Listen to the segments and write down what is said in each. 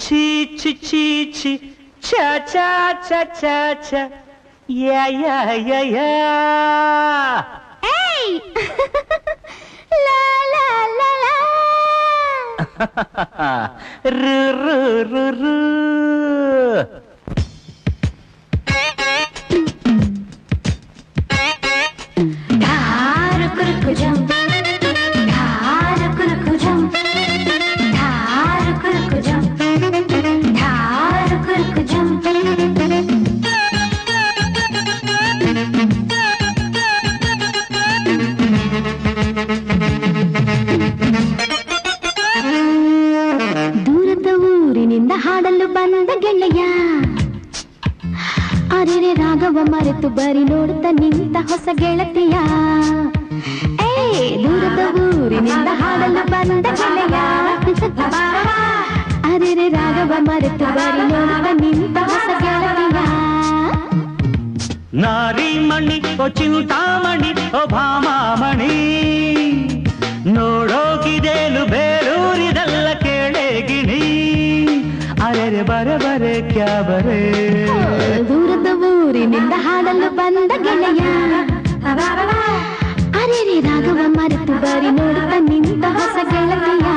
ಛೀ ಛಿ ಛೀ ಛಿ ಛ ಛ ಛ ಛ ಛ ಯಾ ಯಾ ಯಾ ಯಾ ಏಯ್ ಲಾ ಲಾ ಲಾ ಲಾ ರು ರು ರು ರು ಧಾರ ಕುರುಕುಜಂ ಧಾರ ಕುರುಕುಜಂ ಧಾರ ಕುರುಕುಜಂ ಧಾರ ಕುರುಕುಜಂ ದೂರದ ಊರಿನಿಂದ ಹಾಡಲು ಬಂದ ಗೆಳೆಯ ಅರೆರೆ ರಾಗವ ಮರೆತು ಬರಿ ನೋಡುತ್ತ ನಿಂತ ಹೊಸ ಗೆಳತಿಯ ಏ ದೂರದ ಊರಿನಿಂದ ಹಾಡಲು ಬಂದ ಗೆಳೆಯ ಅರೆರೆ ರಾಗವ ಮರೆತು ಬರಿ ನೋಡುತ್ತ ನಿಂತ ಹೊಸ ಗೆಳತಿಯ ನಾರಿ ಮಣಿ ಓ ಚಿಂತಾಮಣಿ ಓ ಭಾಮಾಮಣಿ ನೋಡೋಗಿದೇಲು ಬೇಲೂರಿದಲ್ಲ ಕೇಳೆ ಗಿಣಿ ಅರೆರೆ ಬರೆ ಬರೆ ಕ್ಯಾ ಬರೆ ದೂರದ ಊರಿನಿಂದ ಹಾಡಲು ಬಂದ ಗೆಳೆಯ ಅರೆರೆ ರಾಗವ ಮರೆತು ಬರಿ ನೋಡುತ್ತ ನಿಂತ ಹೊಸ ಗೆಳತಿಯ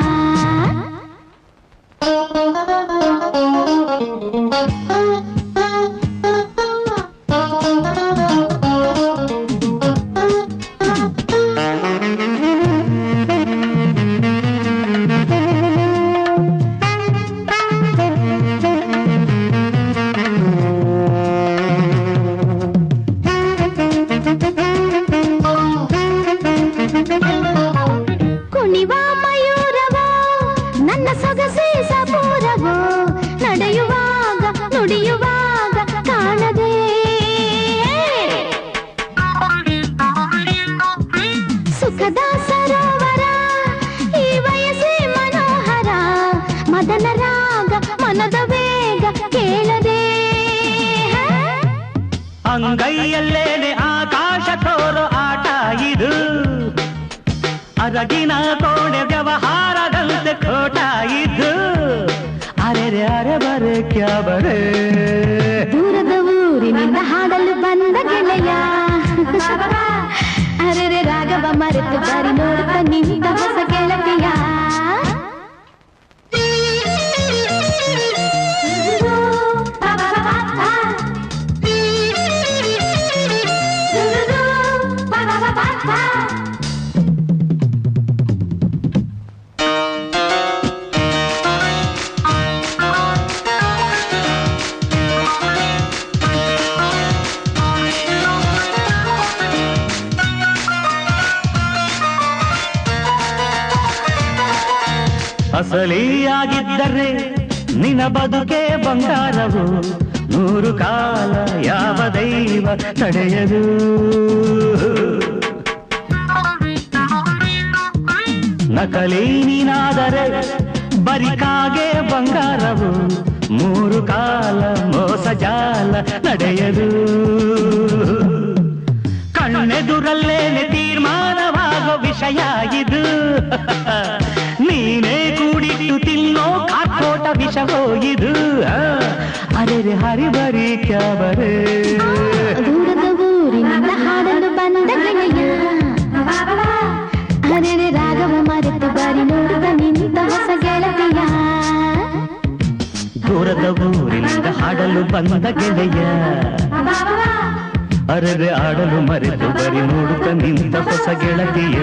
ಕುಣಿವ ಮಯೂರವೋ ನನ್ನ ಸೊಗಸೆ ಸಪೂರವೋ ನಡೆಯುವಾಗ ನುಡಿಯುವಾಗ ಕಾಣದೆ ಸುಖದ ಸರೋವರ ಈ ವಯಸ್ಸೇ ಮನೋಹರ ಮದನ ರಾಗ ಮನದ ವೇಗ ಕೇಳದೆ ಅಂಗೈಯಲ್ಲೇನೆ ಆಕಾಶ ತೋರೋ ಆಟ ಇದು ಅರಗಿನ ಕೋಣೆ ವ್ಯವಹಾರದಂತೆ ಖೋಟ ಇದು ಅರೆರೆ ಅರೆ ಬರೆ ಕ್ಯಾ ಬರೆ ದೂರದ ಊರಿನಿಂದ ಹಾಡಲು ಬಂದ ಗೆಳೆಯ ಅರೆರೆ ರಾಗವ ಮರೆತು ಬರಿ ನೋಡುತ್ತ ನಿಂತ ಹೊಸ ಗೆಳತಿಯ ಅಸಲಿಯಾಗಿದ್ದರೆ ನಿನ ಬದುಕೆ ಬಂಗಾರವು ನೂರು ಕಾಲ ಯಾವ ದೈವ ತಡೆಯದು ನಕಲಿ ನೀನಾದರೆ ಬರಿಕಾಗೆ ಬಂಗಾರವು ಮೂರು ಕಾಲ ಮೋಸ ಜಾಲ ನಡೆಯದು ಕಣ್ಣೆದುರಲ್ಲೇನೆ ತೀರ್ಮಾನವಾಗೋ ವಿಷಯ ಇದು ನೀನೇ ಕೂಡಿಟ್ಟು ತಿನ್ನೋ ಕಾಕೋಟ ವಿಷವೋ ಇದು ಅರೆರೆ ಹರಿ ಬರಿ ಕ್ಯಾ ಬರೆ ದೂರದ ಊರಿನಿಂದ ಹಾಡಲು ಬಂದ ಗೆಳೆಯ ಅರೆರೆ ರಾಗವ ಮರೆತು ಬರಿ ನೋಡುತ್ತ ನಿಂತ ಹೊಸ ಗೆಳತಿಯ ದೂರದ ಊರಿನಿಂದ ಹಾಡಲು ಬಂದ ಗೆಳೆಯ ಅರೆರೆ ಆಡಲು ಮರೆತು ಬರಿ ನೋಡುತ್ತ ನಿಂತ ಹೊಸ ಗೆಳತಿಯ